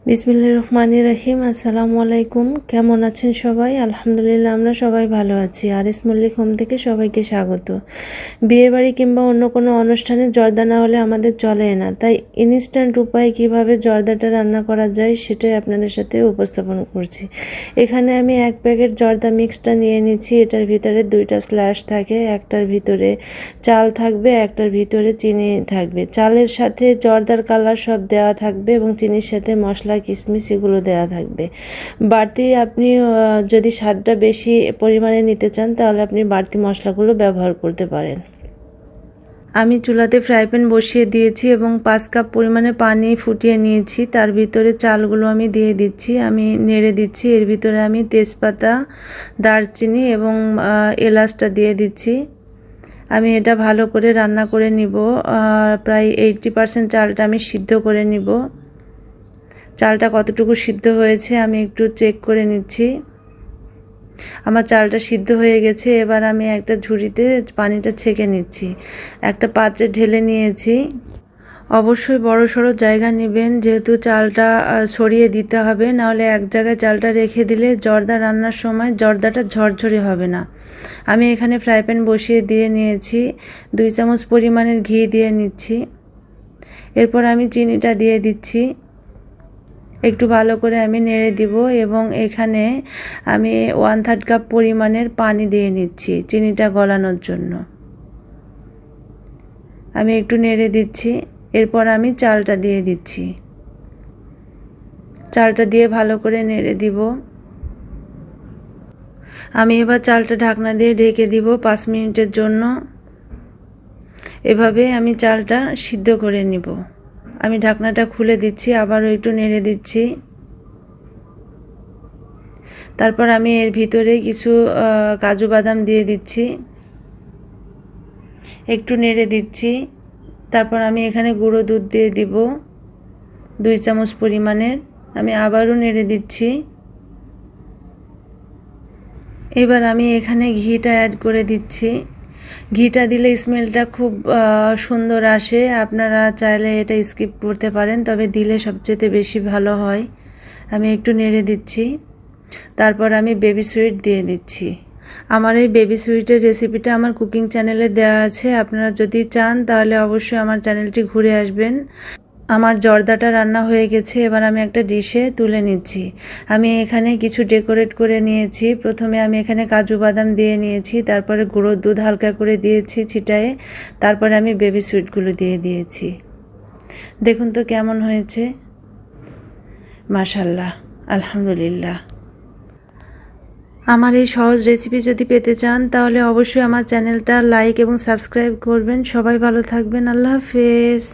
বিসমিল্লাহির রহমানির রহিম। আসসালামু আলাইকুম। কেমন আছেন সবাই? আলহামদুলিল্লাহ আমরা সবাই ভালো আছি। আরিস মল্লিক হোম থেকে সবাইকে স্বাগত। বিয়েবাড়ি কিংবা অন্য কোনো অনুষ্ঠানে জর্দা না হলে আমাদের চলে না, তাই ইনস্ট্যান্ট উপায়ে কিভাবে জর্দাটা রান্না করা যায় সেটাই আপনাদের সাথে উপস্থাপন করছি। এখানে আমি 1 প্যাকেট জর্দা মিক্সটা নিয়ে নিচ্ছি। এটার ভিতরে 2টা স্ল্যাশ থাকে, একটার ভিতরে চাল থাকবে, একটার ভিতরে চিনি থাকবে। চালের সাথে জর্দার কালার সব দেওয়া থাকবে এবং চিনির সাথে মশলা কিশমিশ এগুলো দেওয়া থাকবে। বাড়তি আপনি যদি স্বাদটা বেশি পরিমাণে নিতে চান তাহলে আপনি বাড়তি মশলাগুলো ব্যবহার করতে পারেন। আমি চুলাতে ফ্রাই প্যান বসিয়ে দিয়েছি এবং 5 কাপ পরিমাণে পানি ফুটিয়ে নিয়েছি। তার ভিতরে চালগুলো আমি দিয়ে দিচ্ছি, আমি নেড়ে দিচ্ছি। এর ভিতরে আমি তেজপাতা, দারচিনি এবং এলাচটা দিয়ে দিচ্ছি। আমি এটা ভালো করে রান্না করে নিব। প্রায় 80% চালটা আমি সিদ্ধ করে নিব। চালটা কতটুকু সিদ্ধ হয়েছে আমি একটু চেক করে নিচ্ছি। আমার চালটা সিদ্ধ হয়ে গেছে। এবার আমি একটা ঝুড়িতে পানিটা ছেঁকে নিচ্ছি, একটা পাত্রে ঢেলে নিয়েছি। অবশ্যই বড় সড়ো জায়গা নেবেন, যেহেতু চালটা ছড়িয়ে দিতে হবে, নাহলে এক জায়গায় চালটা রেখে দিলে জর্দা রান্নার সময় জর্দাটা ঝরঝরে হবে না। আমি এখানে ফ্রাই প্যান বসিয়ে দিয়ে নিয়েছি, 2 চামচ পরিমাণের ঘি দিয়ে নিচ্ছি। এরপর আমি চিনিটা দিয়ে দিচ্ছি, একটু ভালো করে আমি নেড়ে দিব এবং এখানে আমি 1/3 কাপ পরিমাণের পানি দিয়ে নিচ্ছি চিনিটা গলানোর জন্য। আমি একটু নেড়ে দিচ্ছি। এরপর আমি চালটা দিয়ে দিচ্ছি, চালটা দিয়ে ভালো করে নেড়ে দিব। আমি এবার চালটা ঢাকনা দিয়ে ঢেকে দিব 5 মিনিটের জন্য। এভাবে আমি চালটা সিদ্ধ করে নিব। আমি ঢাকনাটা খুলে দিচ্ছি, আবারও একটু নেড়ে দিচ্ছি। তারপর আমি এর ভিতরে কিছু কাজু বাদাম দিয়ে দিচ্ছি, একটু নেড়ে দিচ্ছি। তারপর আমি এখানে গুঁড়ো দুধ দিয়ে দিব 2 চামচ পরিমাণের। আমি আবারও নেড়ে দিচ্ছি। এবার আমি এখানে ঘিটা অ্যাড করে দিচ্ছি। ঘিটা দিলে স্মেলটা খুব সুন্দর আসে। আপনারা চাইলে এটা স্কিপ করতে পারেন, তবে দিলে সবচেয়ে বেশি ভালো হয়। আমি একটু নেড়ে দিচ্ছি। তারপর আমি বেবি সুইট দিয়ে দিচ্ছি। আমার এই বেবি সুইটের রেসিপিটা আমার কুকিং চ্যানেলে দেওয়া আছে, আপনারা যদি চান তাহলে অবশ্যই আমার চ্যানেলটি ঘুরে আসবেন। আমার জর্দাটা রান্না হয়ে গেছে। এবার আমি একটা ডিশে তুলে নিচ্ছি। আমি এখানে কিছু ডেকোরেট করে নিয়েছি। প্রথমে আমি এখানে কাজু বাদাম দিয়ে নিয়েছি, তারপরে গুঁড়ো দুধ হালকা করে দিয়েছি ছিটায়ে, তারপরে আমি বেবি সুইটগুলো দিয়ে দিয়েছি। দেখুন তো কেমন হয়েছে। মাশাআল্লাহ, আলহামদুলিল্লাহ। আমার এই সহজ রেসিপি যদি পেতে চান তাহলে অবশ্যই আমার চ্যানেলটা লাইক এবং সাবস্ক্রাইব করবেন। সবাই ভালো থাকবেন। আল্লাহ হাফেজ।